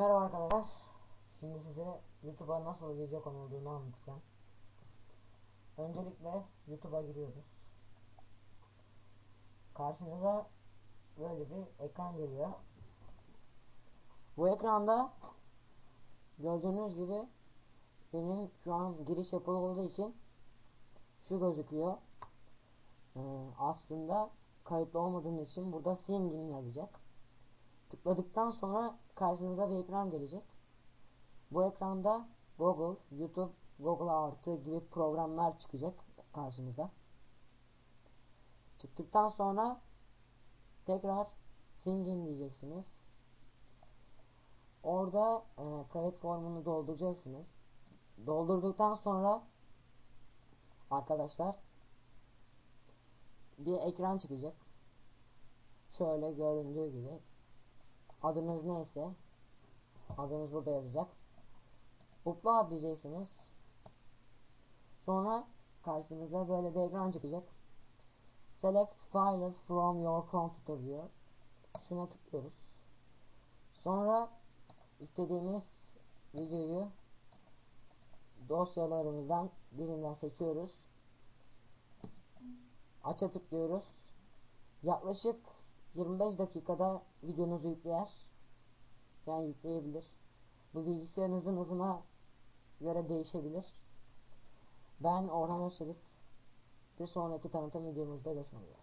Merhaba arkadaşlar. Şimdi size YouTube'a nasıl video konulduğunu anlatacağım. Öncelikle YouTube'a giriyoruz. Karşınıza böyle bir ekran geliyor. Bu ekranda gördüğünüz gibi benim şu an giriş yapılı olduğu için şu gözüküyor. Aslında kayıtlı olmadığım için burada singing yazacak. Tıkladıktan sonra karşınıza bir ekran gelecek. Bu ekranda Google, YouTube, Google Artı gibi programlar çıkacak karşınıza. Çıktıktan sonra tekrar singin diyeceksiniz. Orada kayıt formunu dolduracaksınız. Doldurduktan sonra arkadaşlar bir ekran çıkacak. Şöyle göründüğü gibi. Adınız neyse adınız burada yazacak. Upload diyeceksiniz. Sonra karşınıza böyle bir ekran çıkacak. Select files from your computer diyor. Şuna tıklıyoruz. Sonra istediğimiz videoyu dosyalarımızdan birinden seçiyoruz. Aç'a tıklıyoruz. Yaklaşık 25 dakikada videonuzu yükler. Yani yükleyebilir. Bu bilgisayarınızın hızına göre değişebilir. Ben Orhan Özçelik. Bir sonraki tanıtım videomuzda görüşmek üzere.